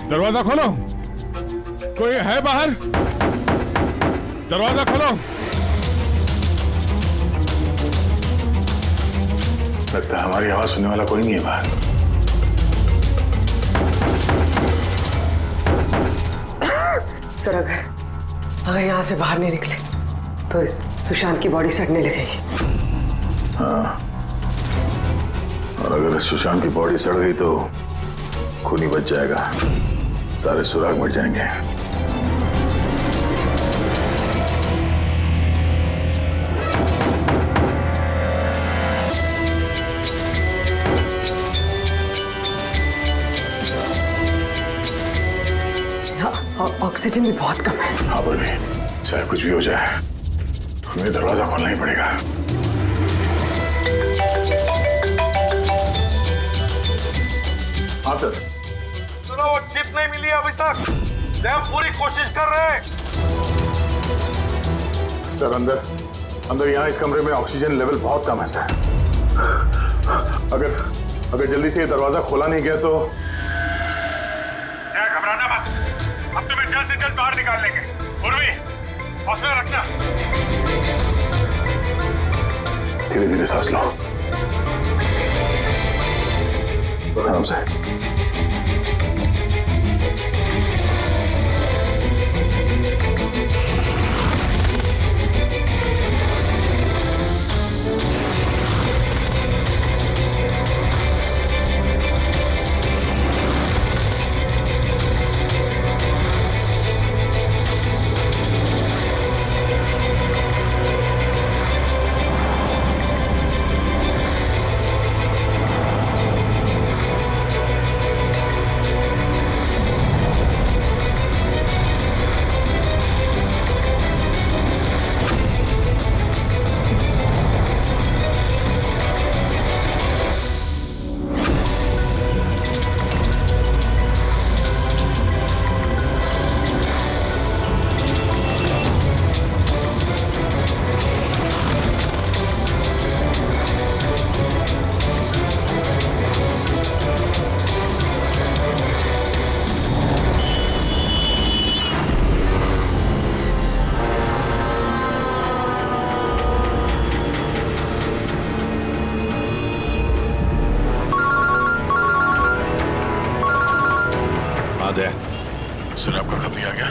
दरवाजा खोलो, कोई है बाहर? दरवाजा खोलो। लगता है हमारी आवाज सुनने वाला कोई नहीं है बाहर। सर अगर यहाँ से बाहर नहीं निकले तो इस सुशांत की बॉडी सड़ने लगेगी। हाँ, और अगर इस सुशांत की बॉडी सड़ गई तो खून ही बच जाएगा, सारे सुराग मिट जाएंगे। ऑक्सीजन भी बहुत कम है। हाँ बोल, चाहे कुछ भी हो जाए हमें दरवाजा खोलना ही पड़ेगा। हाँ सर। सुनो, वो चिप नहीं मिली अभी तक। हम पूरी कोशिश कर रहे हैं। सर अंदर यहाँ इस कमरे में ऑक्सीजन लेवल बहुत कम है सर। अगर जल्दी से ये दरवाजा खोला नहीं गया तो। घबराना मत, अब तुम्हें जल्द से जल्द बाहर निकाल लेंगे। उर्वी, हौसला रखना। धीरे धीरे सांस लो, आराम से। सर आपका कब भी आ गया?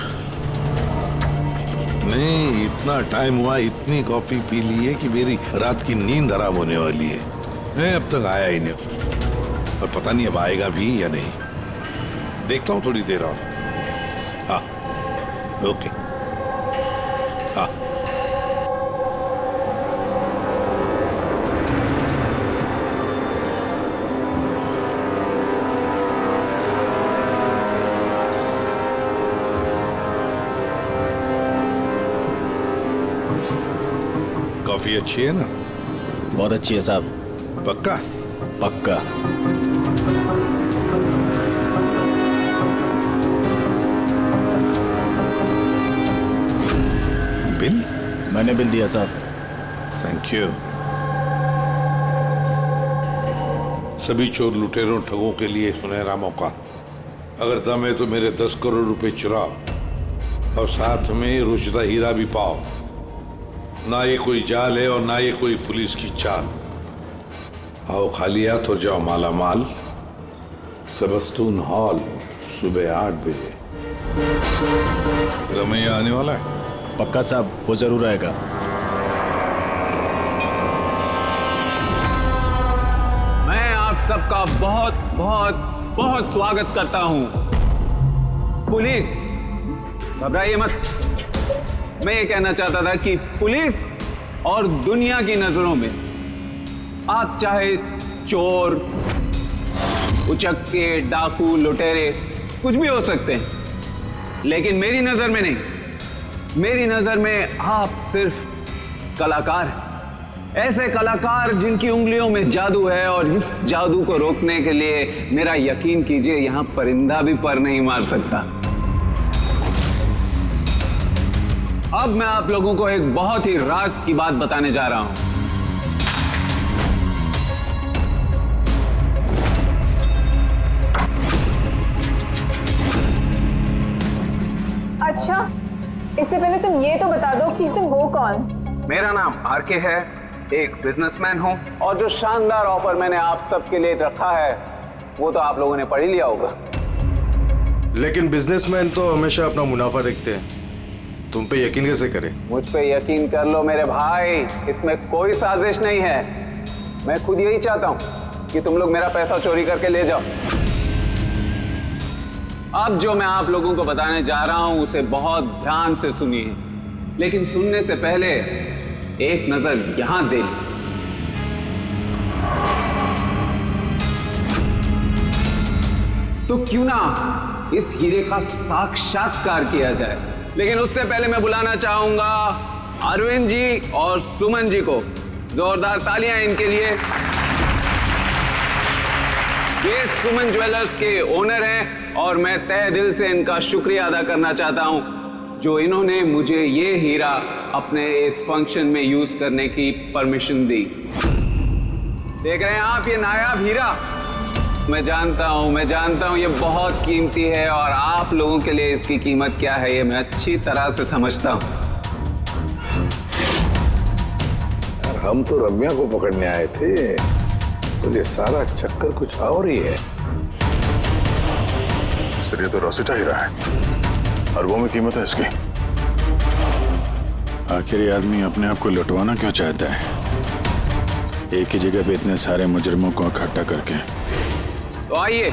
नहीं, इतना टाइम हुआ, इतनी कॉफी पी ली है कि मेरी रात की नींद हराम होने वाली है। मैं अब तक आया ही नहीं, और पता नहीं अब आएगा भी या नहीं। देखता हूँ थोड़ी देर और। हाँ, ओके। हाँ, कॉफी अच्छी है ना? बहुत अच्छी है साहब। पक्का? पक्का। बिल? मैंने बिल दिया साहब। Thank you. सभी चोर लुटेरों ठगों के लिए सुनहरा मौका। अगर दम है तो मेरे 10 करोड़ रुपए चुराओ और साथ में रुचिता हीरा भी पाओ। ना ये कोई जाल है और ना ये कोई पुलिस की चाल। आओ खाली हाथ और जाओ माला माल। सेबस्टून हॉल सुबह 8 बजे। रमैया आने वाला है? पक्का साहब, वो जरूर आएगा। मैं आप सबका बहुत बहुत बहुत स्वागत करता हूं। पुलिस, घबराइए मत। मैं ये कहना चाहता था कि पुलिस और दुनिया की नजरों में आप चाहे चोर, उचक्के, डाकू, लुटेरे कुछ भी हो सकते हैं, लेकिन मेरी नजर में नहीं। मेरी नजर में आप सिर्फ कलाकार हैं। ऐसे कलाकार जिनकी उंगलियों में जादू है, और इस जादू को रोकने के लिए मेरा यकीन कीजिए, यहां परिंदा भी पर नहीं मार सकता। अब मैं आप लोगों को एक बहुत ही राज की बात बताने जा रहा हूं। ये तो बता दो कि तुम हो कौन? मेरा नाम आरके है, एक बिजनेसमैन हूँ, और जो शानदार ऑफर मैंने आप सबके लिए रखा है वो तो आप लोगों ने पढ़ ही लिया होगा। लेकिन बिजनेसमैन तो हमेशा अपना मुनाफा देखते हैं, तुम पे यकीन कैसे करें? मुझ पे यकीन कर लो मेरे भाई, इसमें कोई साजिश नहीं है। मैं खुद यही चाहता हूँ कि तुम लोग मेरा पैसा चोरी करके ले जाओ। अब जो मैं आप लोगों को बताने जा रहा हूं उसे बहुत ध्यान से सुनिए, लेकिन सुनने से पहले एक नजर यहां दे ली। तो क्यों ना इस हीरे का साक्षात्कार किया जाए। लेकिन उससे पहले मैं बुलाना चाहूंगा अरविंद जी और सुमन जी को। जोरदार तालियां इनके लिए। ये सुमन ज्वेलर्स के ओनर हैं और मैं तहे दिल से इनका शुक्रिया अदा करना चाहता हूं जो इन्होंने मुझे ये हीरा अपने इस फंक्शन में यूज करने की परमिशन दी। देख रहे हैं आप ये नायाब हीरा? मैं जानता हूं ये बहुत कीमती है और आप लोगों के लिए इसकी कीमत क्या है ये मैं अच्छी तरह से समझता हूं। हम तो रम्या को पकड़ने आए थे, तो ये सारा चक्कर कुछ और ही है। सर ये तो रोसिटा हीरा है, अरबों में कीमत है इसकी। आखिर ये आदमी अपने आप को लुटवाना क्यों चाहता है, एक ही जगह पे इतने सारे मुजरिमों को इकट्ठा करके? तो आइए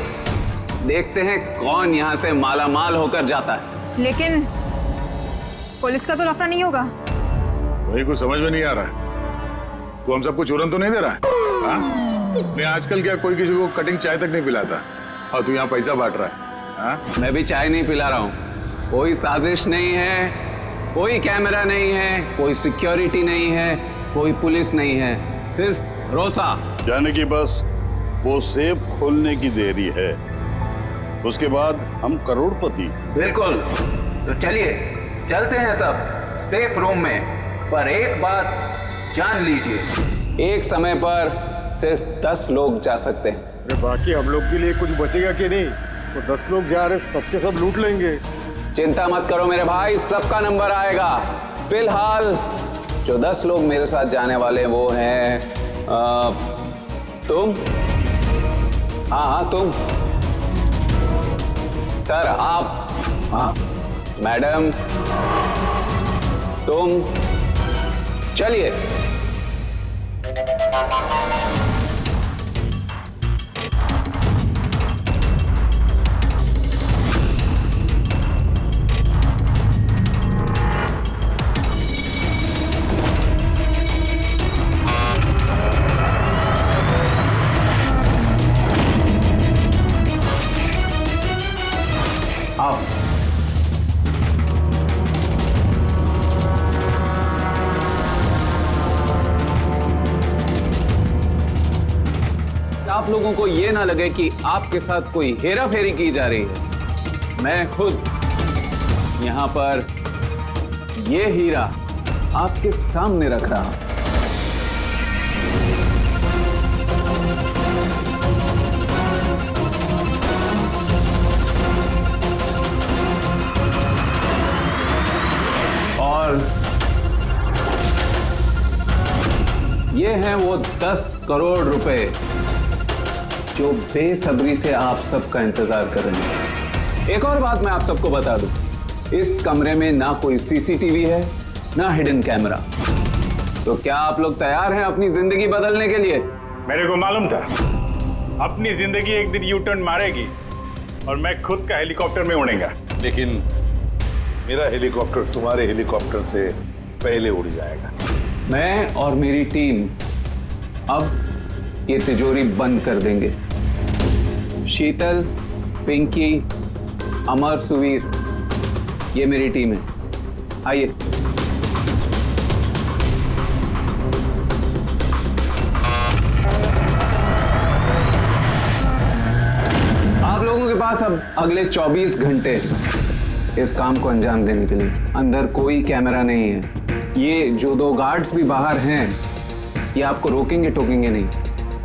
देखते हैं कौन यहां से माला माल होकर जाता है। लेकिन पुलिस का तो लफड़ा नहीं होगा? वही कुछ समझ में नहीं आ रहा है। तू हम सबको चूरन तो नहीं दे रहा है? हाँ? नहीं आजकल क्या कोई किसी को कटिंग चाय तक नहीं पिलाता और तू यहाँ पैसा बांट रहा है? हाँ? मैं भी चाय नहीं पिला रहा हूँ। कोई साजिश नहीं है, कोई कैमरा नहीं है, कोई सिक्योरिटी नहीं है, कोई पुलिस नहीं है, सिर्फ भरोसा। जाने की बस वो सेफ खोलने की देरी है, उसके बाद हम करोड़पति। बिल्कुल, तो चलिए चलते हैं सब सेफ रूम में। पर एक बात जान लीजिए, एक समय पर सिर्फ 10 लोग जा सकते हैं। अरे बाकी हम लोग के लिए कुछ बचेगा कि नहीं? तो 10 लोग जा रहे, सबके सब लूट लेंगे। चिंता मत करो मेरे भाई, सबका नंबर आएगा। फिलहाल जो 10 लोग मेरे साथ जाने वाले हैं वो हैं तुम, हाँ तुम, सर आप, हाँ मैडम तुम, चलिए। आओ। आप लोगों को यह ना लगे कि आपके साथ कोई हेरा फेरी की जा रही है। मैं खुद यहां पर यह हीरा आपके सामने रख रहा हूं। और ये हैं वो 10 करोड़ रुपए जो बेसब्री से आप सबका इंतजार कर रहे हैं। एक और बात मैं आप सबको बता दूं, इस कमरे में ना कोई सीसीटीवी है ना हिडन कैमरा। तो क्या आप लोग तैयार हैं अपनी जिंदगी बदलने के लिए? मेरे को मालूम था अपनी जिंदगी एक दिन यू टर्न मारेगी और मैं खुद का हेलीकॉप्टर में उड़ेगा। लेकिन मेरा हेलीकॉप्टर तुम्हारे हेलीकॉप्टर से पहले उड़ जाएगा। मैं और मेरी टीम अब ये तिजोरी बंद कर देंगे। शीतल, पिंकी, अमर, सुवीर, ये मेरी टीम है। आइए। आप लोगों के पास अब अगले 24 घंटे इस काम को अंजाम देने के लिए। अंदर कोई कैमरा नहीं है। ये जो 2 गार्ड्स भी बाहर हैं ये आपको रोकेंगे टोकेंगे नहीं।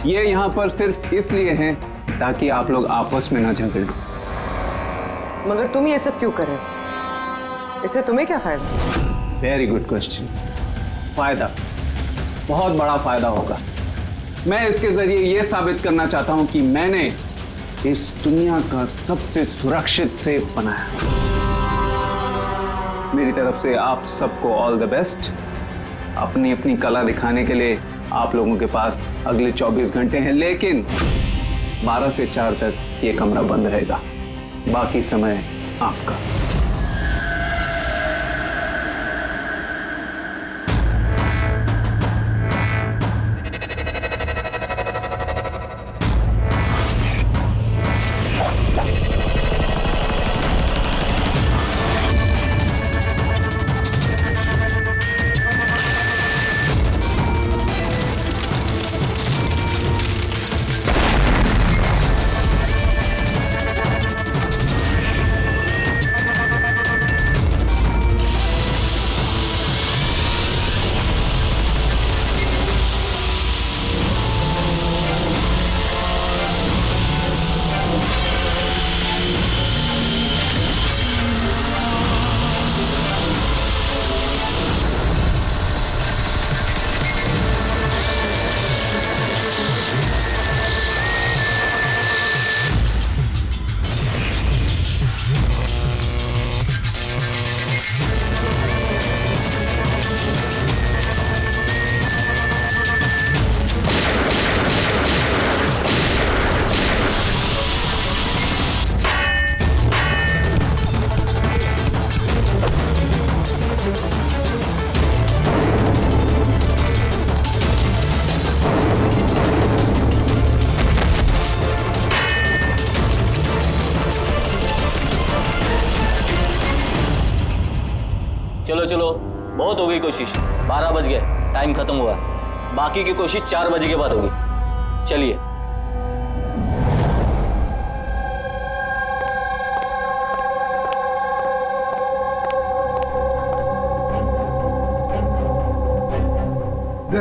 ये यहाँ पर सिर्फ इसलिए हैं ताकि आप लोग आपस में ना झगड़ें। मगर तुम ये सब क्यों कर रहे हो? इससे तुम्हें क्या फायदा? Very good question. फायदा, बहुत बड़ा फायदा होगा। मैं इसके जरिए यह साबित करना चाहता हूं कि मैंने इस दुनिया का सबसे सुरक्षित सेफ बनाया। मेरी तरफ से आप सबको ऑल द बेस्ट। अपनी अपनी कला दिखाने के लिए आप लोगों के पास अगले 24 घंटे हैं, लेकिन 12 से 4 तक ये कमरा बंद रहेगा। बाकी समय आपका। चलो चलो, बहुत हो गई कोशिश। 12 बज गए, टाइम खत्म हुआ। बाकी की कोशिश 4 बजे के बाद होगी। चलिए।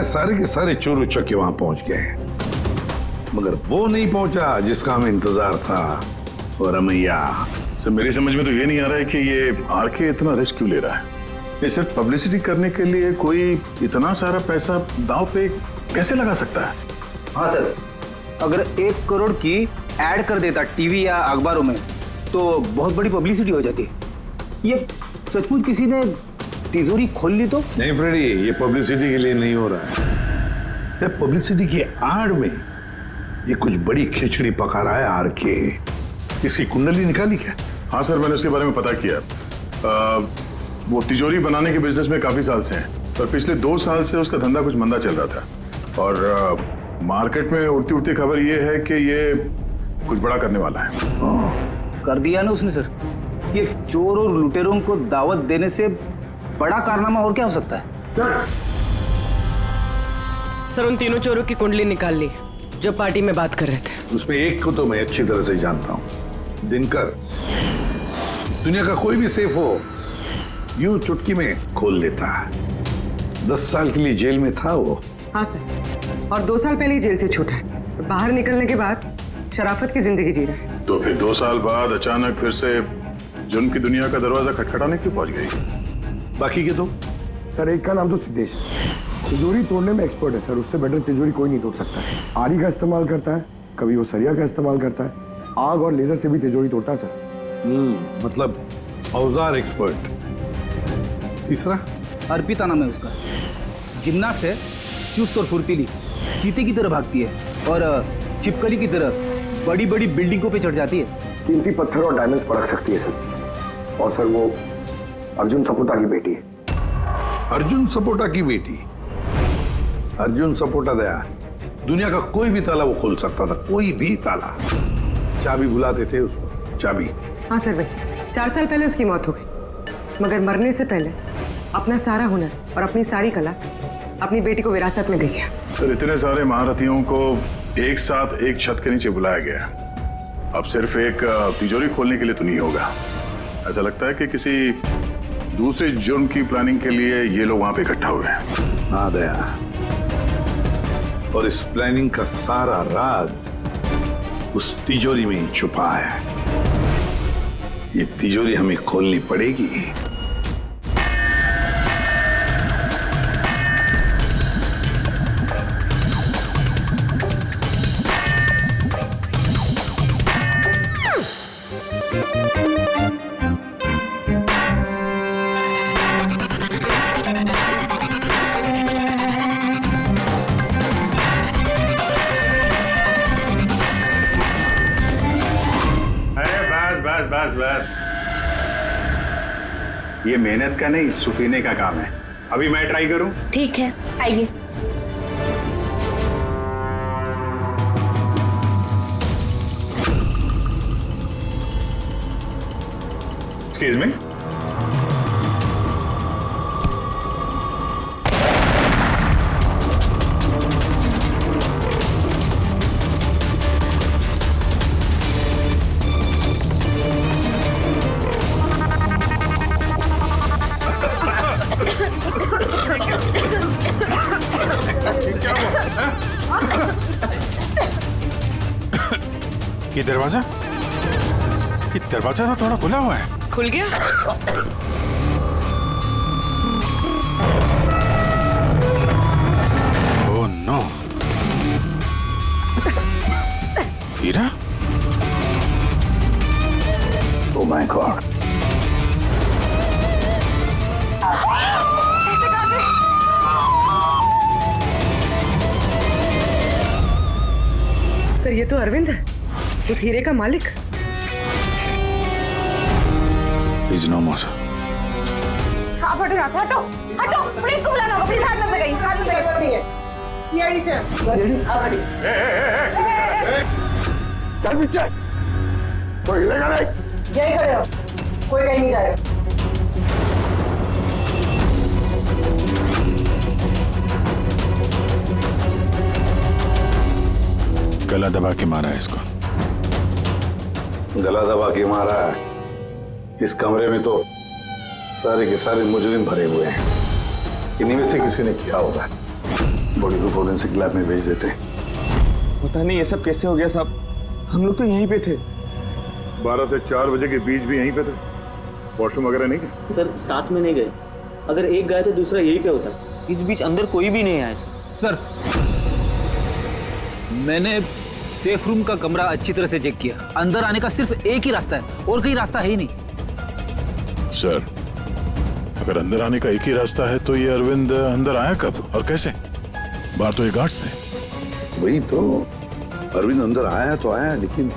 सारे के सारे चोर उचक्के वहां पहुंच गए, मगर वो नहीं पहुंचा जिसका हमें इंतजार था। और रमैया, सर मेरी समझ में तो ये नहीं आ रहा है कि ये आरके इतना रिस्क क्यों ले रहा है। ये सिर्फ पब्लिसिटी करने के लिए कोई इतना सारा पैसा दांव पे कैसे लगा सकता है? हाँ सर, अगर 1 करोड़ की ऐड कर देता टीवी या अखबारों में तो बहुत बड़ी पब्लिसिटी हो जाती। ये सचमुच किसी ने तिजोरी खोल ली तो? नहीं फ्रेडी, ये पब्लिसिटी के लिए नहीं हो रहा है। पब्लिसिटी की आड़ में ये कुछ बड़ी खिचड़ी पका रहा है आरके। इसकी कुंडली निकाली क्या? हाँ सर, मैंने उसके बारे में पता किया। वो तिजोरी बनाने के बिजनेस में काफी साल से हैं, और पिछले 2 साल से उसका धंधा कुछ मंदा चल रहा था। और मार्केट में उड़ती उड़ती खबर ये है कि ये कुछ बड़ा करने वाला है। कर दिया ना उसने सर। ये चोर और लुटेरों को दावत देने से बड़ा कारनामा और क्या हो सकता है? सर उन तीनों चोरों की कुंडली निकाल ली जो पार्टी में बात कर रहे थे। उसमें एक को तो मैं अच्छी तरह से जानता हूं, दिनकर। दुनिया का कोई भी सेफ हो यूं चुटकी में खोल लेता है। 10 साल के लिए जेल में था वो। हाँ सर, और 2 साल पहले ही जेल से छूटा है। बाहर निकलने के बाद शराफत की जिंदगी जी रहा है। तो फिर 2 साल बाद अचानक फिर से जुर्म की दुनिया का दरवाजा खटखटाने क्यों पहुंच गई? बाकी के 2? सर एक का नाम तो सिद्धेश, तिजोरी तोड़ने में एक्सपर्ट है सर। उससे बेटर तिजोरी कोई नहीं तोड़ सकता है। आरी का इस्तेमाल करता है, कभी वो सरिया का इस्तेमाल करता है, आग और लेजर से भी तिजोरी तोड़ता है सर। मतलब औजार एक्सपर्ट। तीसरा? अर्पिता नाम है उसका। जिम्नास्ट है, चुस्त और फुर्तीली, चीते की तरह भागती है और छिपकली की तरह बड़ी बड़ी बिल्डिंगों पे चढ़ जाती है। कीमती पत्थर और डायमंड्स परख सकती है सर। और सर वो अर्जुन सपोटा की बेटी है। अर्जुन सपोटा की बेटी? अर्जुन सपोटा दया दुनिया का कोई भी ताला वो खोल सकता था, कोई भी ताला। चाबी बुलाते थे उसको, चाबी। हाँ सर भाई, 4 साल पहले उसकी मौत हो गई, मगर मरने से पहले अपना सारा हुनर और अपनी सारी कला अपनी बेटी को विरासत में दे गया। सर इतने सारे महारथियों को एक साथ एक छत के नीचे बुलाया गया। अब सिर्फ एक तिजोरी खोलने के लिए तो नहीं होगा। ऐसा लगता है कि किसी दूसरे जुर्म की प्लानिंग के लिए ये लोग वहां पे इकट्ठा हुए हैं। हाँ दया, और इस प्लानिंग का सारा राज उस तिजोरी में ही छुपा है। ये तिजोरी हमें खोलनी पड़ेगी। बस बस, ये मेहनत का नहीं सुफीने का काम है। अभी मैं ट्राई करूं? ठीक है, आइए। Excuse me. ये दरवाजा तो थोड़ा खुला हुआ है। खुल गया? ओह नो, हीरा? ओ माय गॉड, सर ये तो अरविंद है, उस हीरे का मालिक। He's no more, sir. आप हटो यहाँ से, हटो हटो, पुलिस को बुलाना होगा, प्लीज हाथ मत लगाइए, हाथ मत लगाइए। सीआईडी से आप हटिए। चल पीछे, कोई हिलेगा नहीं। यही खड़े रहो, कोई कहीं नहीं जाएगा। गला दबा के मारा है इसको। गला दबा के मारा है। इस कमरे में तो सारे के सारे मुजरिम भरे हुए हैं। इन्हीं में से किसी ने किया होगा। बॉडी को फोरेंसिक लैब में भेज देते। पता नहीं ये सब कैसे हो गया साहब, हम लोग तो यहीं पे थे। 12 से 4 बजे के बीच भी यहीं पे थे। वॉशरूम वगैरह नहीं गए? सर साथ में नहीं गए, अगर एक गया तो दूसरा यहीं पे होता। इस बीच अंदर कोई भी नहीं आया। सर मैंने सेफ रूम का कमरा अच्छी तरह से चेक किया, अंदर आने का सिर्फ एक ही रास्ता है और कहीं रास्ता है ही नहीं। सर, अगर अंदर आने का एक ही रास्ता है तो ये अरविंद अंदर आया कब और कैसे? बाहर तो ये गार्ड्स थे। वही तो, अरविंद अंदर आया तो आया, लेकिन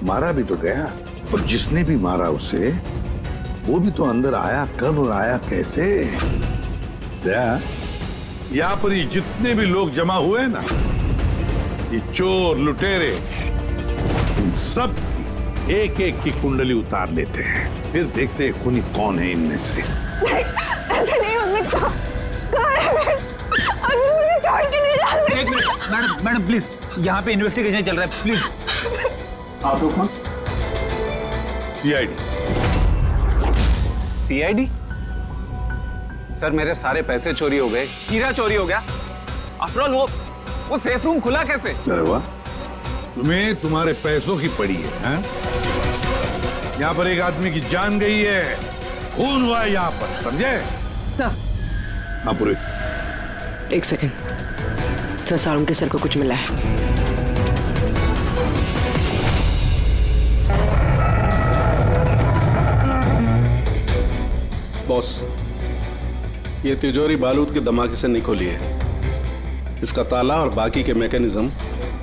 मारा भी तो गया। और जिसने भी मारा उसे, वो भी तो अंदर आया कब और आया कैसे? यहाँ पर ये जितने भी लोग जमा हुए हैं ना, ये चोर लुटेरे, इन सब एक एक की कुंडली उतार लेते हैं, फिर देखते हैं खूनी कौन है इनमें से। ऐसे नहीं हो सकता। कहाँ है? अभी मुझे छोड़ के नहीं जा सकते। एक मिनट मैडम प्लीज, यहाँ पे इन्वेस्टिगेशन चल रहा है, प्लीज। आप लोग कौन? सीआईडी? सर मेरे सारे पैसे चोरी हो गए, हीरा चोरी हो गया। आफ्टर ऑल वो सेफ रूम खुला कैसे? अरे वाह, तुम्हें तुम्हारे पैसों की पड़ी है, हैं? यहाँ पर एक आदमी की जान गई है, खून हुआ है यहाँ पर, समझे? सर हाँ पूरे। एक सेकंड, सर सारुण के सर को कुछ मिला है। बॉस, ये तिजोरी बारूद के धमाके से नहीं खोली है। इसका ताला और बाकी के मैकेनिज्म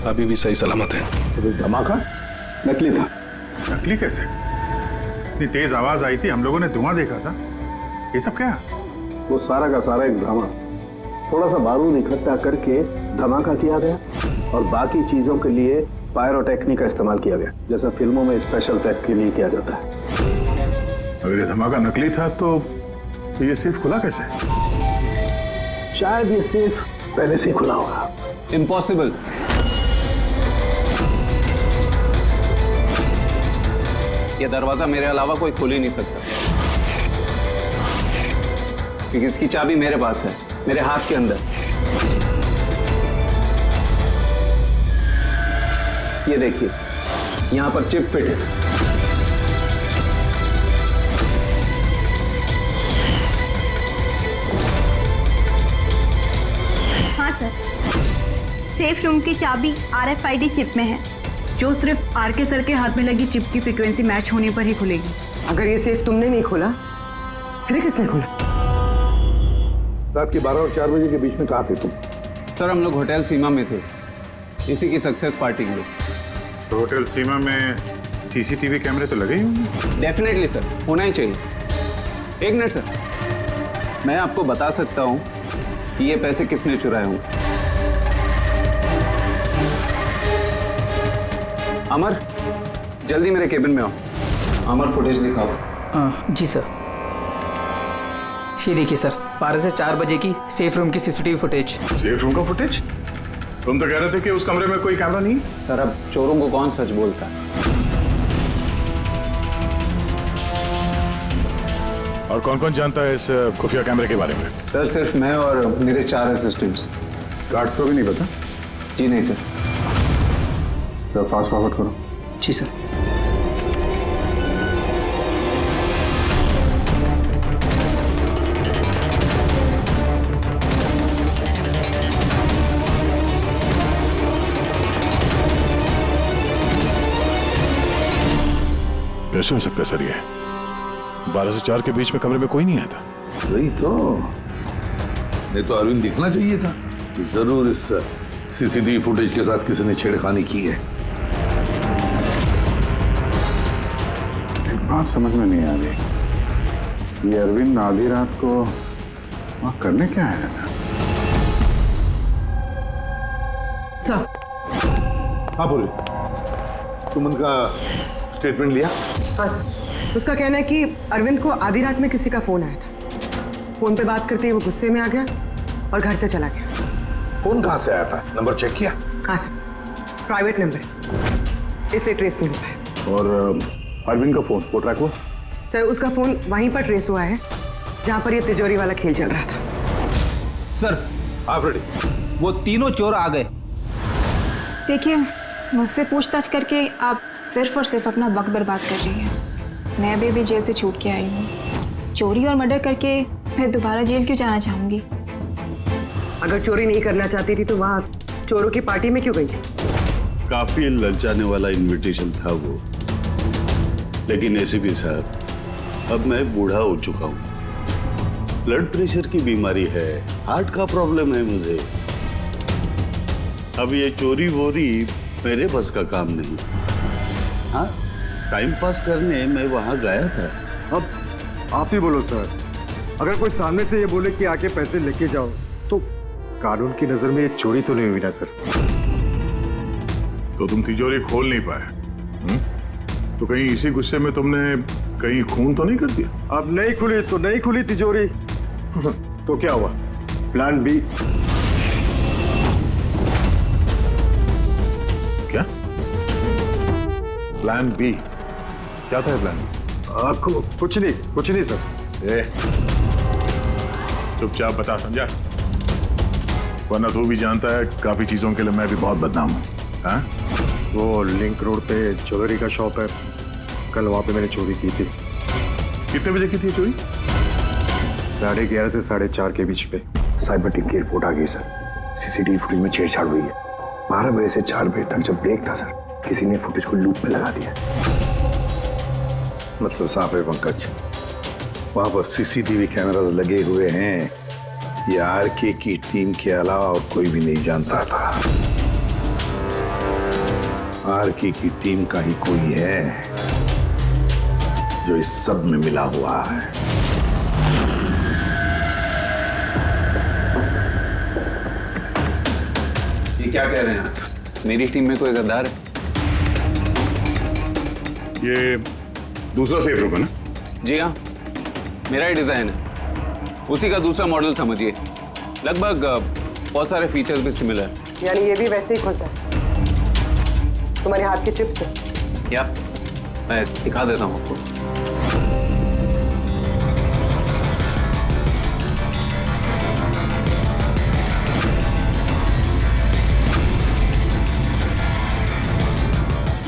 अभी भी सही सलामत है। तो धमाका नकली था। नकली कैसे? इतनी तेज आवाज आई थी, हम लोगों ने धुआं देखा था। ये सब क्या? वो सारा का सारा एक ड्रामा। थोड़ा सा बारूद इकट्ठा करके धमाका किया गया और बाकी चीजों के लिए पायरोटेक्निक का इस्तेमाल किया गया, जैसा फिल्मों में स्पेशल इफेक्ट के लिए किया जाता है। अगर ये धमाका नकली था तो ये सेफ खुला कैसे? शायद ये सेफ पहले से खुला होगा। इम्पॉसिबल। ये दरवाजा मेरे अलावा कोई खोल ही नहीं सकता, क्योंकि इसकी चाबी मेरे पास है, मेरे हाथ के अंदर। ये देखिए, यहां पर चिप फिट है। हाँ सर, सेफ रूम की चाबी RFID चिप में है, जो सिर्फ आरके सर के हाथ में लगी चिप की फ्रीक्वेंसी मैच होने पर ही खुलेगी। अगर ये सेफ तुमने नहीं खोला, फिर किसने खोला? रात के 12 और 4 बजे के बीच में कहाँ थे तुम? सर हम लोग होटल सीमा में थे, इसी की सक्सेस पार्टी के लिए। तो होटल सीमा में सीसीटीवी कैमरे तो लगे ही होंगे। डेफिनेटली सर, होना ही चाहिए। एक मिनट सर, मैं आपको बता सकता हूं कि ये पैसे किसने चुराए होंगे। अमर, जल्दी मेरे केबिन में आओ। अमर, फुटेज दिखाओ। जी सर। ये देखिए सर, 12 से 4 बजे की सेफ रूम की सीसीटीवी फुटेज। सेफ रूम का फुटेज? तुम तो कह रहे थे कि उस कमरे में कोई कैमरा नहीं। सर, अब चोरों को कौन सच बोलता है? और कौन कौन जानता है इस खुफिया कैमरे के बारे में? सर, सिर्फ मैं और मेरे 4 असिस्टेंट्स। गार्ड को भी नहीं पता? जी नहीं सर। तो फास्ट फॉरवर्ड करो। जी सर। कैसे हो सकता है सर ये? 12 से 4 के बीच में कमरे में कोई नहीं आया था। वही तो, नहीं तो अरविंद दिखना चाहिए था कि जरूर इस सीसीटीवी फुटेज के साथ किसी ने छेड़खानी की है। एक बात समझ में नहीं आ रही, ये अरविंद आधी रात को वहां करने क्या आया था? सर। हाँ बोले, तुम उनका स्टेटमेंट लिया? हाँ सर। उसका कहना है कि अरविंद को आधी रात में किसी का फोन आया था। फोन पे बात करते ही वो गुस्से में आ गया और घर से चला गया। फोन कहाँ से आया था? नंबर चेक किया? हाँ सर, प्राइवेट नंबर, इसलिए ट्रेस नहीं हो पाया। और अरविंद का फोन वो ट्रैक हुआ? सर, उसका फोन वहीं पर ट्रेस हुआ है जहां पर ये तिजोरी वाला खेल चल रहा था। सर, आप रेडी? वो तीनों चोर आ गए। देखिए, मुझसे पूछताछ करके आप सिर्फ और सिर्फ अपना वक्त बर्बाद कर रही हैं। मैं अभी जेल से छूट के आई हूँ। चोरी और मर्डर करके मैं दोबारा जेल क्यों जाना चाहूँगी? अगर चोरी नहीं करना चाहती थी तो वहाँ चोरों की पार्टी में क्यों गई थी? काफी ललचाने वाला इनविटेशन था वो, लेकिन एसीपी साहब, अब मैं बूढ़ा हो चुका हूँ। ब्लड प्रेशर की बीमारी है, हार्ट का प्रॉब्लम है मुझे। अब ये चोरी वोरी मेरे बस का काम नहीं। हाँ, टाइम पास करने मैं वहां गया था। अब आप ही बोलो सर, अगर कोई सामने से ये बोले कि आके पैसे लेके जाओ तो कानून की नजर में ये चोरी तो नहीं हुई ना सर? तो तुम तिजोरी खोल नहीं पाए? तो कहीं इसी गुस्से में तुमने कहीं खून तो नहीं कर दिया? अब नहीं खुली तो नहीं खुली तिजोरी। तो क्या हुआ? Plan B. क्या प्लान बी? क्या था प्लान बी? आपको कुछ नहीं सर। चुपचाप बता समझा, वरना तू भी जानता है काफी चीजों के लिए मैं भी बहुत बदनाम हूँ। हाँ? वो लिंक रोड पे ज्वेलरी का शॉप है, कल वहां पे मैंने चोरी की थी। कितने बजे की थी चोरी? 11:30 से 4:30 के बीच पे। साइबर टीम की रिपोर्ट आ गई सर। सीसीटीवी फुटेज में छेड़छाड़ हुई है। 12 बजे से 4 बजे तक जब ब्रेक था सर, किसी ने फुटेज को लूप में लगा दिया। मतलब साफ है पंकज, वहां पर सीसीटीवी कैमरा लगे हुए हैं, ये आरके की टीम के अलावा और कोई भी नहीं जानता था। आरके की टीम का ही कोई है जो इस सब में मिला हुआ है। ये क्या कह रहे हैं आप? मेरी टीम में कोई गद्दार है? ये दूसरा सेफ रूम है ना? जी हाँ, मेरा ही डिजाइन है, उसी का दूसरा मॉडल समझिए। लगभग बहुत सारे फीचर्स भी सिमिलर है। यानी ये भी वैसे ही खुलता है तुम्हारे हाथ के चिप से? क्या? मैं दिखा देता हूँ आपको।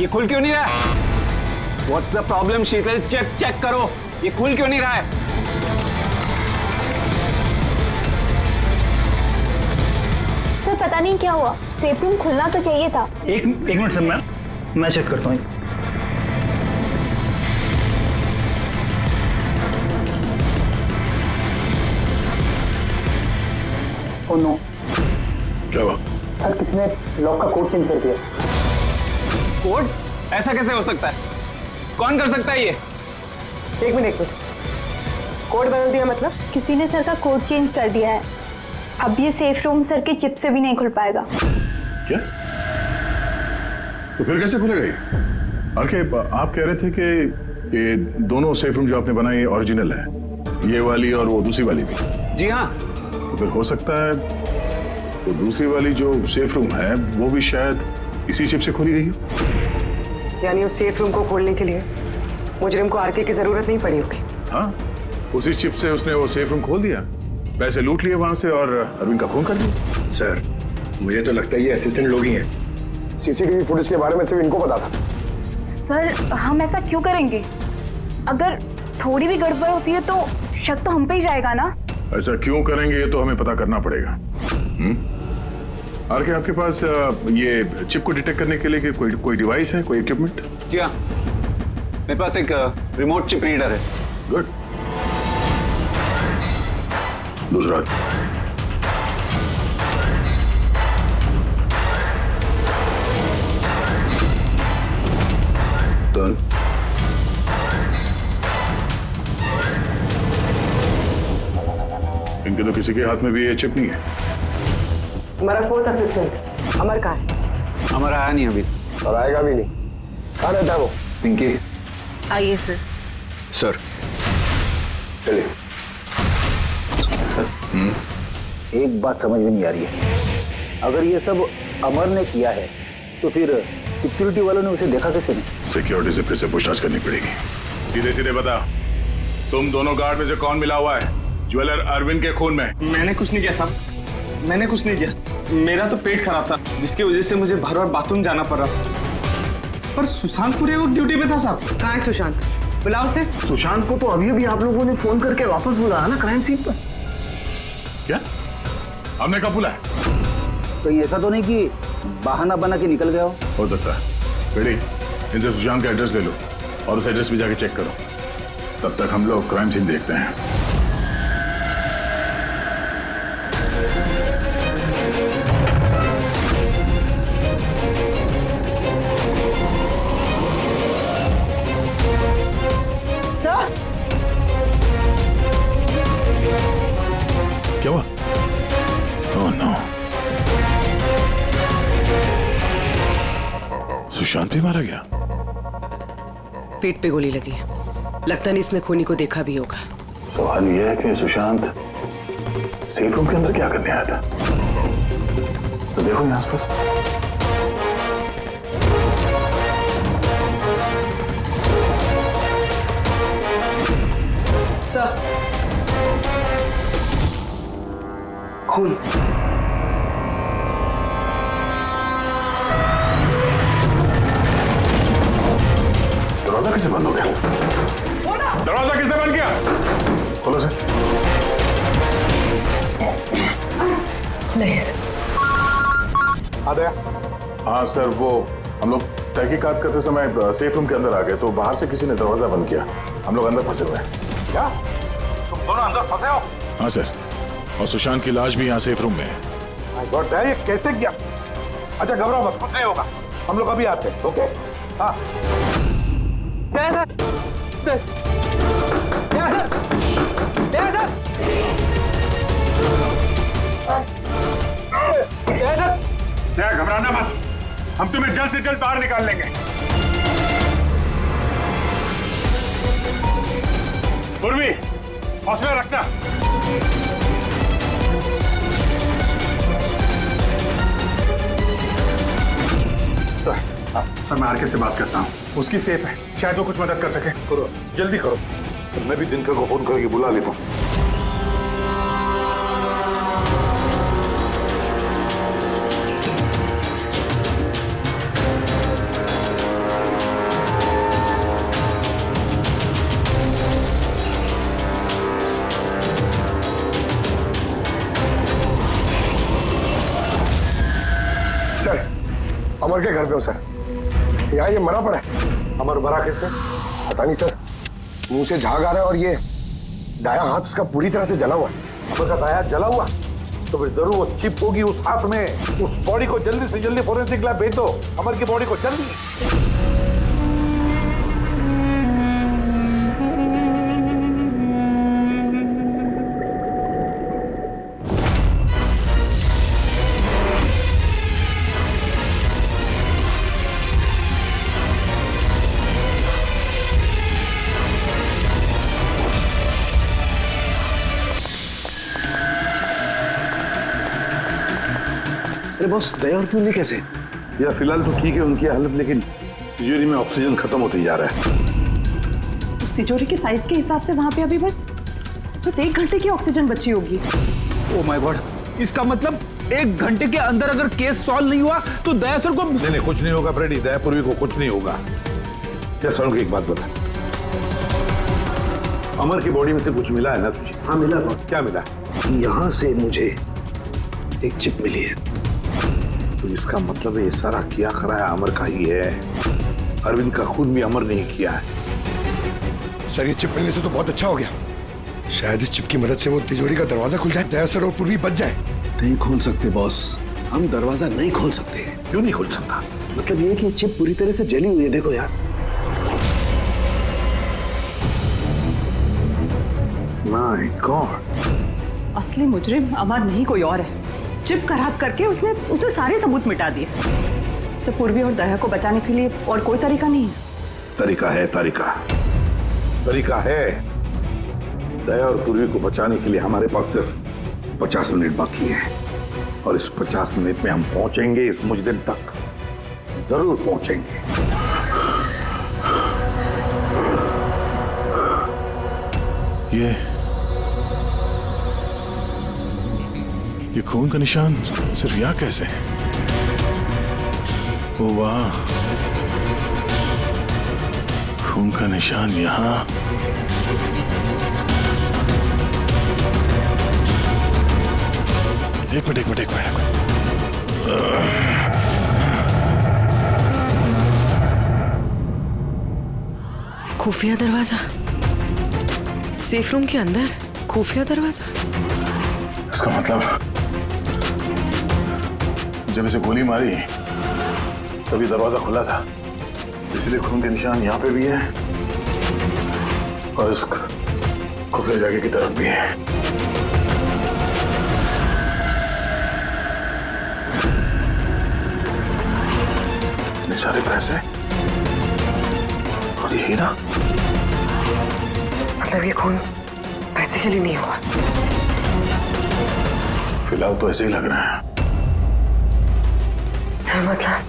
ये खुल क्यों नहीं रहा है? What's the problem, Sheetal? Check करो, ये खुल क्यों नहीं रहा है? सर, पता नहीं क्या हुआ, सेफ रूम खुलना तो चाहिए था। एक मिनट सर, मैं चेक करता हूँ। ओह नो, क्या हुआ? सर किसने लॉक का कोड चेंज कर दिया। कोड? ऐसा कैसे हो सकता है? कौन कर सकता है ये? एक मिनट कोड बदल दिया मतलब? किसी ने सर का कोड चेंज कर दिया है। अब ये सेफ रूम सर के चिप से भी नहीं खुल पाएगा। क्या? तो फिर कैसे खुलेगा ये? आरके, आप कह रहे थे कि ये दोनों सेफ रूम जो आपने बनाए ये ओरिजिनल है, ये वाली और वो दूसरी वाली भी? जी हाँ। तो फिर हो सकता है तो दूसरी वाली जो सेफ रूम है वो भी शायद इसी चिप से खोली गई हो। यानी उस सेफ रूम को खोलने के लिए मुजरिम को आरके की जरूरत नहीं पड़ी होगी। हाँ, उसी चिप से उसने वो सेफ रूम खोल दिया, पैसे लूट लिए वहां से और अरविंद का खून कर दिया। सर, मुझे तो लगता है ये असिस्टेंट लोग ही हैं। सीसीटीवी फुटेज के बारे में सिर्फ इनको पता था। सर, हम ऐसा क्यों करेंगे? अगर थोड़ी भी गड़बड़ होती है तो शक तो हम पे ही जाएगा ना। ऐसा क्यों करेंगे ये तो हमें पता करना पड़ेगा। आरके, आपके पास ये चिप को डिटेक्ट करने के लिए कोई डिवाइस है, कोई इक्विपमेंट? जी हाँ, मेरे पास एक रिमोट चिप रीडर है। गुड। दूसरा डन। इनके तो किसी के हाथ में भी ये चिप नहीं है। हमारा फोर्थ असिस्टेंट अमर कहाँ है? अमर आया नहीं अभी और आएगा भी नहीं। कहाँ रहता है वो? पिंकी। आइए सर। सर, चलिए। सर, एक बात समझ में नहीं आ रही है। अगर ये सब अमर ने किया है तो फिर सिक्योरिटी वालों ने उसे देखा कैसे नहीं? सिक्योरिटी से फिर से पूछताछ करनी पड़ेगी। सीधे सीधे बता, तुम दोनों गार्ड में से कौन मिला हुआ है ज्वेलर अरविंद के खून में? मैंने कुछ नहीं किया साहब, मैंने कुछ नहीं किया। मेरा तो पेट खराब था जिसकी वजह से मुझे बार बार बाथरूम जाना पड़ रहा। पर सुशांत पूरे वक्त ड्यूटी पे था साहब। कहाँ है सुशांत? बुलाओ से। सुशांत को तो अभी अभी आप लोगों ने फोन करके वापस बुलाया ना क्राइम सीन पर। क्या? हमने कब बुलाया? तो ऐसा तो नहीं कि बहाना बना के निकल गया हो सकता है। बेटी, इनसे सुशांत का एड्रेस ले लो और उस एड्रेस पे जाके चेक करो। तब तक हम लोग क्राइम सीन देखते हैं। सर, क्या हुआ? ओह नो, सुशांत भी मारा गया। पेट पे गोली लगी है। लगता नहीं इसने खूनी को देखा भी होगा। सवाल यह है कि सुशांत सेफ रूम के अंदर क्या करने आया था? तो देखो यहाँ आसपास। सर, खून। दरवाजा कैसे बंद हो गया? दरवाजा किसने बंद किया? खोलो सर। नहीं सर। आ गया। हाँ सर, वो हम लोग तहकीकात करते समय सेफ रूम के अंदर आ गए तो बाहर से किसी ने दरवाजा बंद किया। हम लोग अंदर फंसे हुए हैं। क्या? तुम दोनों अंदर फंसे हो? हाँ सर, और सुशांत की लाश भी यहाँ सेफ रूम में है। ये कैसे किया? अच्छा, घबराओ मत, कुछ नहीं होगा। हम लोग अभी आते हैं। ओके? हाँ। घबराना मत, हम तुम्हें जल्द से जल्द बाहर निकाल लेंगे। पूर्वी, हौसला रखना। सर, मैं आरके से बात करता हूँ, उसकी सेफ है, शायद वो कुछ मदद कर सके। करो, जल्दी करो। मैं भी दिनकर को फोन करके बुला लेता हूँ। सर, अमर के घर पे हो सर। यहाँ ये मरा पड़ा है। अमर मरा कैसे? पता नहीं सर, मुंह से झाग आ रहा है और ये दायां हाथ उसका पूरी तरह से जला हुआ है। अमर का दायां जला हुआ? तो फिर जरूर वो चिप होगी उस हाथ में। उस बॉडी को जल्दी से जल्दी फोरेंसिक लैब भेज दो। अमर की बॉडी को जल्दी। अरे बॉस, दया और पूर्वी कैसे? यार फिलहाल तो ठीक है उनकी हालत, लेकिन तिजोरी में ऑक्सीजन खत्म होते जा रहा है। उस तिजोरी के साइज के हिसाब से वहाँ पे अभी बस 1 घंटे की ऑक्सीजन बची होगी। ओह माय गॉड, इसका मतलब 1 घंटे के अंदर अगर केस सॉल्व नहीं हुआ तो दया सर को नहीं कुछ नहीं होगा फ्रेडी, दया पूर्वी को कुछ नहीं होगा। क्या सर को एक बात बता, अमर की बॉडी में से कुछ मिला है ना तुझे? हाँ मिला बॉस। क्या मिला? यहाँ से मुझे एक चिप मिली है। तो इसका मतलब ये सारा किया कराया अमर का ही है। अरविंद का खून भी अमर नहीं किया है। सर ये चिप मिलने से तो बहुत अच्छा हो गया। शायद इस चिप की मदद से वो तिजोरी का दरवाजा खुल जाए, दया सर और पूर्वी बच जाए। नहीं खोल सकते बॉस, हम दरवाजा नहीं खोल सकते। क्यों नहीं खोल सकता? मतलब ये कि चिप पूरी तरह से जली हुई है, देखो यार। माय गॉड, असली मुजरिम अमर नहीं कोई और है। चिप खराब करके उसने सारे सबूत मिटा दिए। से पूर्वी और दया को बचाने के लिए और कोई तरीका नहीं है। तरीका है, तरीका है। दया और पूर्वी को बचाने के लिए हमारे पास सिर्फ 50 मिनट बाकी है, और इस 50 मिनट में हम पहुंचेंगे इस मुजरिम तक, जरूर पहुंचेंगे। ये खून का निशान सिर्फ यहाँ कैसे है? ओ वाह, खून का निशान यहाँ। एक मिनट। खुफिया दरवाजा, सेफ रूम के अंदर खुफिया दरवाजा। इसका मतलब जब इसे गोली मारी तभी दरवाजा खुला था, इसलिए खून के निशान यहाँ पे भी है और इस खुफिया जगह की तरफ भी है। सारे पैसे और ये हीरा, मतलब ये खून पैसे के लिए नहीं हुआ। फिलहाल तो ऐसे ही लग रहा है। सर मतलब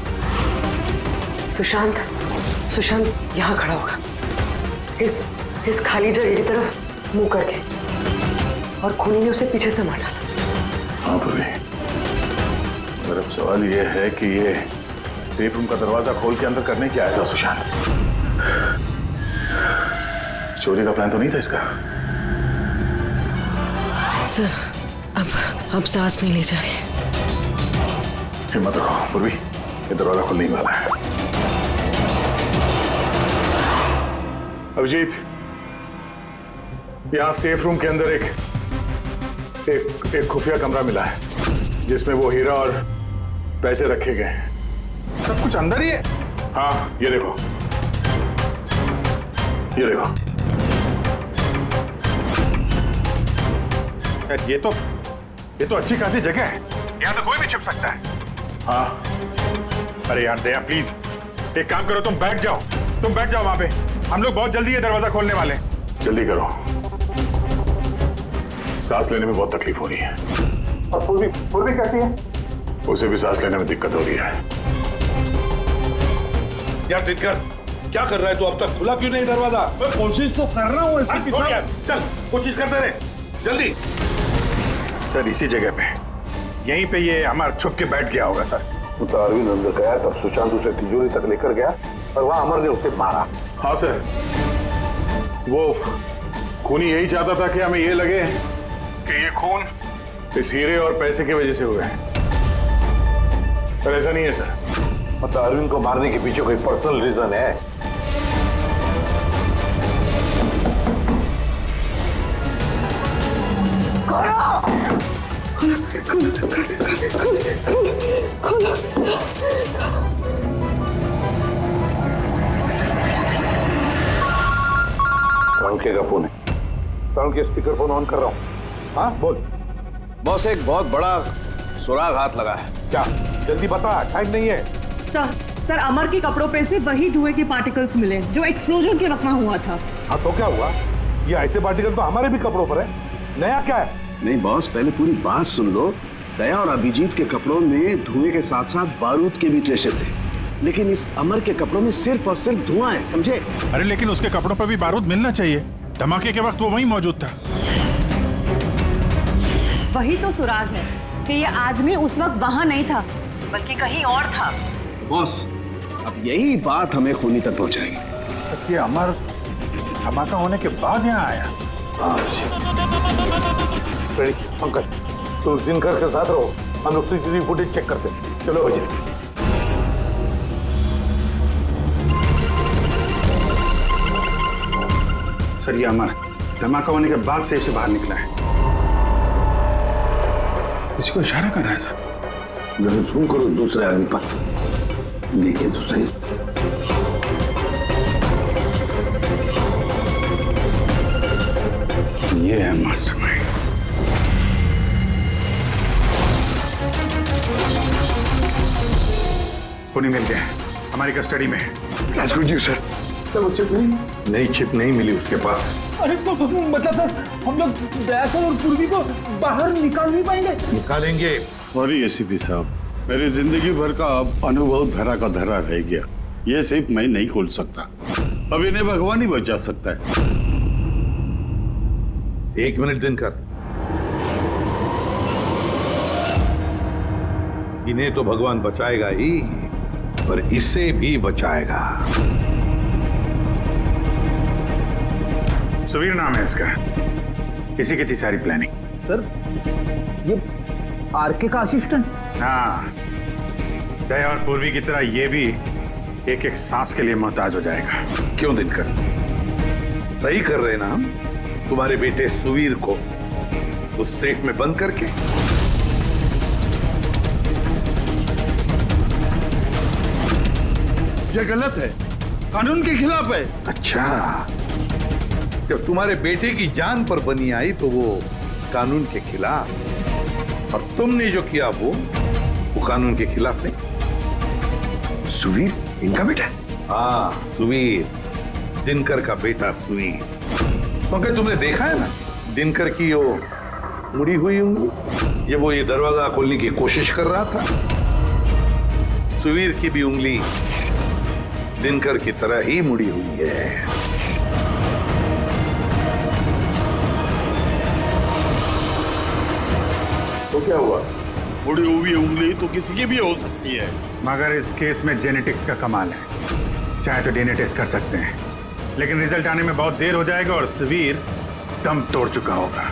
सुशांत यहाँ खड़ा होगा, इस खाली जगह की तरफ मुंह करके, और खूनी ने उसे पीछे से मार डाला। हाँ पूर्वी, मगर अब सवाल ये है कि ये सेफ रूम का दरवाजा खोल के अंदर करने क्या आया था सुशांत? चोरी का प्लान तो नहीं था इसका? सर अब सांस नहीं ले जा रही। हिम्मत रखो पूर्वी, ये दरवाजा खुलने ही वाला है। अभिजीत, यहाँ सेफ रूम के अंदर एक खुफिया कमरा मिला है जिसमें वो हीरा और पैसे रखे गए हैं। सब कुछ अंदर ही है? हाँ, ये देखो। ये तो अच्छी खासी जगह है, यहाँ तो कोई भी छिप सकता है। हाँ, अरे यार दया प्लीज एक काम करो, तुम बैठ जाओ वहां पे। हम लोग बहुत जल्दी ये दरवाजा खोलने वाले हैं। जल्दी करो, सांस लेने में बहुत तकलीफ हो रही है। और पूर्वी कैसी है? उसे भी सांस लेने में दिक्कत हो रही है। यार दिनकर, क्या कर रहा है तू? अब तक खुला क्यों नहीं दरवाजा? मैं कोशिश तो कर रहा हूँ। चल कोशिश करते रहे, जल्दी। सर इसी जगह पे, यहीं पे ये हमारा छुप के बैठ गया होगा सर। तो अरविंद अंदर गया, तब सुशांत उसे तिजोरी तक लेकर गया और वहां अमर ने उसे मारा। हाँ सर, वो खूनी यही चाहता था कि हमें ये लगे कि ये खून इस हीरे और पैसे की वजह से हुआ है, पर ऐसा नहीं है सर। मतलब अरविंद को मारने के पीछे कोई पर्सनल रीजन है? तरुण का फोन है, तरुण के स्पीकर फोन ऑन कर रहा हूँ। हाँ बोल। बॉस एक बहुत बड़ा सुराग हाथ लगा है। क्या? जल्दी बता, टाइम नहीं है। सर अमर के कपड़ों पे से वही धुएं के पार्टिकल्स मिले जो एक्सप्लोजन के वक्त में हुआ था। हाँ तो क्या हुआ? ये ऐसे पार्टिकल तो हमारे भी कपड़ों पर है, नया क्या है? नहीं बॉस, पहले पूरी बात सुन लो, दया और अभिजीत के कपड़ों में धुएं के साथ साथ बारूद के भी ट्रेसेस थे, लेकिन इस अमर के कपड़ों में सिर्फ और सिर्फ धुआं है, समझे? अरे लेकिन उसके कपड़ों पर भी बारूद मिलना चाहिए। धमाके के वक्त वो वहीं मौजूद था। वही तो सुराग है कि ये आदमी उस वक्त वहां नहीं था, बल्कि कहीं और था। बॉस, अब यही बात हमें खूनी तक पहुंचाएगी। ये अमर धमाका होने के बाद यहाँ आया। पंकज, तुम दिनकर के साथ रहो, हम लोग सीसीटीवी फुटेज चेक करते हैं। चलो भैया। सर, ये अमर धमाका होने के बाद सेफ से बाहर निकला है। किसी को इशारा कर रहा है सर। जरा जूम करो दूसरे आदमी पर, देखिए तो सही। ये है मास्टरमाइंड। पुनी मिल गया, हमारी कस्टडी में है। That's good news, sir. Sir, वो चिप नहीं? नई चिप नहीं मिली उसके पास। अरे तो मतलब सर, हम लोग दया सर और पूर्वी को बाहर निकाल नहीं पाएंगे? निकालेंगे। सॉरी एसीपी साहब, मेरी जिंदगी भर का अब अनुभव धरा का धरा रह गया। ये सिर्फ मैं नहीं खोल सकता, अब इन्हें भगवान ही बचा सकता है। 1 मिनट दिनकर, इन्हें तो भगवान बचाएगा ही, पर इसे भी बचाएगा। सुवीर नाम है इसका, इसी की थी सारी प्लानिंग। सर, ये आरके का असिस्टेंट? हाँ, दया और पूर्वी की तरह ये भी एक एक सांस के लिए मोहताज हो जाएगा। क्यों दिनकर, सही कर रहे ना हम? तुम्हारे बेटे सुवीर को उस सेफ में बंद करके। ये गलत है, कानून के खिलाफ है। अच्छा, जब तुम्हारे बेटे की जान पर बनी आई तो वो कानून के खिलाफ, और तुमने जो किया वो कानून के खिलाफ नहीं। सुवीर इनका बेटा? हाँ, सुवीर, दिनकर का बेटा सुवीर। क्योंकि तुमने देखा है ना दिनकर की वो मुड़ी हुई उंगली, जब वो ये दरवाजा खोलने की कोशिश कर रहा था। सुवीर की भी उंगली दिनकर की तरह ही मुड़ी हुई है। तो क्या हुआ? मुड़ी हुई उंगली तो किसी की भी हो सकती है, मगर इस केस में जेनेटिक्स का कमाल है। चाहे तो डीएनए टेस्ट कर सकते हैं, लेकिन रिजल्ट आने में बहुत देर हो जाएगा और सुवीर दम तोड़ चुका होगा।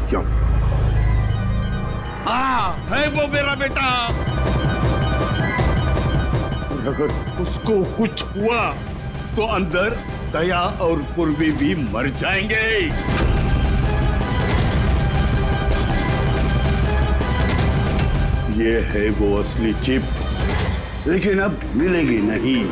क्यों? हाँ, है वो मेरा बेटा। अगर उसको कुछ हुआ तो अंदर दया और पूर्वी भी मर जाएंगे। ये है वो असली चिप, लेकिन अब मिलेगी नहीं।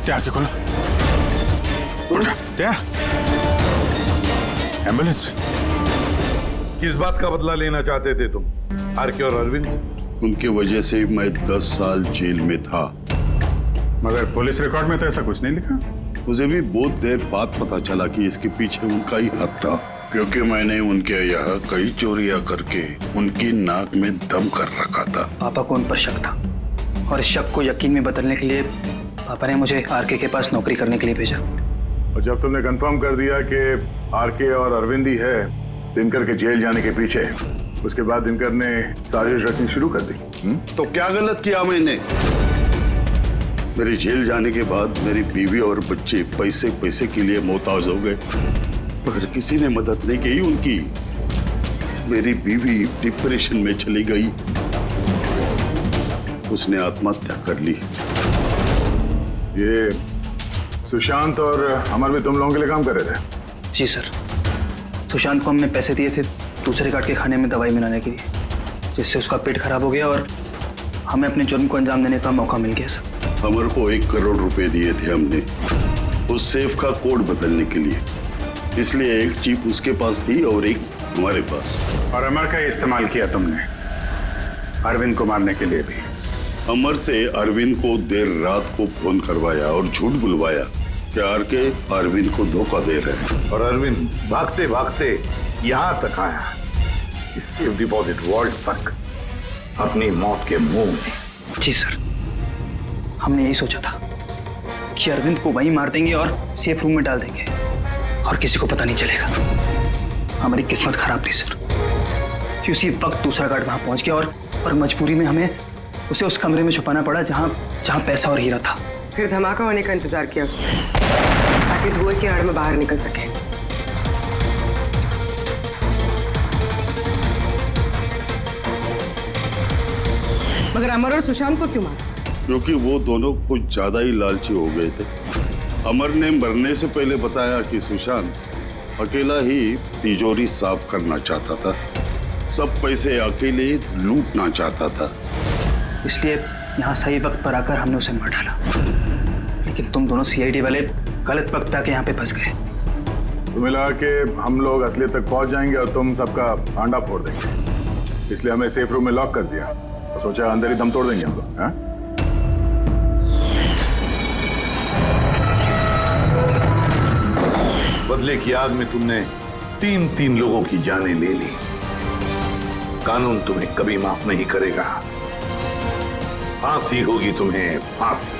क्या आके खोलो, क्या एम्बुलेंस? किस बात का बदला लेना चाहते थे तुम, आरके और अरविंद? उनकी वजह से मैं 10 साल जेल में था। मगर पुलिस रिकॉर्ड में तो ऐसा कुछ नहीं लिखा। मुझे भी बहुत देर बाद पता चला कि इसके पीछे उनका ही हाथ था, क्योंकि मैंने उनके यहाँ कई चोरियां करके उनकी नाक में दम कर रखा था। पापा को उन पर शक था, और इस शक को यकीन में बदलने के लिए पापा ने मुझे आरके के पास नौकरी करने के लिए भेजा। और जब तुमने कंफर्म कर दिया कि आरके और अरविंद ही है दिनकर के जेल जाने के पीछे, उसके बाद दिनकर ने साजिश रचनी शुरू कर दी। तो क्या गलत किया मैंने? मेरी जेल जाने के बाद मेरी बीवी और बच्चे पैसे पैसे के लिए मोहताज हो गए, मगर किसी ने मदद नहीं की उनकी। मेरी बीवी डिप्रेशन में चली गई, उसने आत्महत्या कर ली। ये सुशांत और अमर भी तुम लोगों के लिए काम कर रहे थे? जी सर, सुशांत को हमने पैसे दिए थे दूसरे गार्ड के खाने में दवाई मिलाने के लिए, जिससे उसका पेट खराब हो गया और हमें अपने जुर्म को अंजाम देने का मौका मिल गया सर। अमर को 1 करोड़ रुपए दिए थे हमने, उस सेफ का कोड बदलने के लिए। इसलिए एक चिप उसके पास थी और एक हमारे पास। और अमर का इस्तेमाल किया तुमने अरविंद को मारने के लिए भी। अमर से अरविंद को देर रात को फोन करवाया और झूठ बुलवाया कि आरके अरविंद को धोखा दे रहे हैं। और अरविंद भागते भागते यहां तक आया, इस सेफ डिपॉजिट वॉल्ट तक, अपनी मौत के मुंह में। जी सर, हमने यही सोचा था कि अरविंद को वहीं मार देंगे और सेफ रूम में डाल देंगे और किसी को पता नहीं चलेगा। हमारी किस्मत खराब थी सर कि उसी वक्त दूसरा गार्ड वहां पहुंच गया और मजबूरी में हमें उसे उस कमरे में छुपाना पड़ा जहां पैसा और हीरा था। फिर धमाका होने का इंतजार किया उसने ताकि धुएं की आड़ में बाहर निकल सके। मगर अमर और सुशांत को क्यों मारा? क्योंकि वो दोनों कुछ ज्यादा ही लालची हो गए थे। अमर ने मरने से पहले बताया कि सुशांत अकेला ही तिजोरी साफ करना चाहता था, सब पैसे अकेले लूटना चाहता था। इसलिए यहाँ सही वक्त पर आकर हमने उसे मार डाला। लेकिन तुम दोनों सीआईडी वाले गलत वक्त पे आके यहाँ पे फंस गए। तुम्हें लगा कि हम लोग असलियत तक पहुंच जाएंगे और तुम सबका आंडा फोड़ देंगे, इसलिए हमें सेफ रूम में लॉक कर दिया और सोचा अंदर ही दम तोड़ देंगे हम लोग। हाँ? बदले की आग में तुमने तीन लोगों की जानें ले ली। कानून तुम्हें कभी माफ नहीं करेगा। फांसी होगी तुम्हें, फांसी।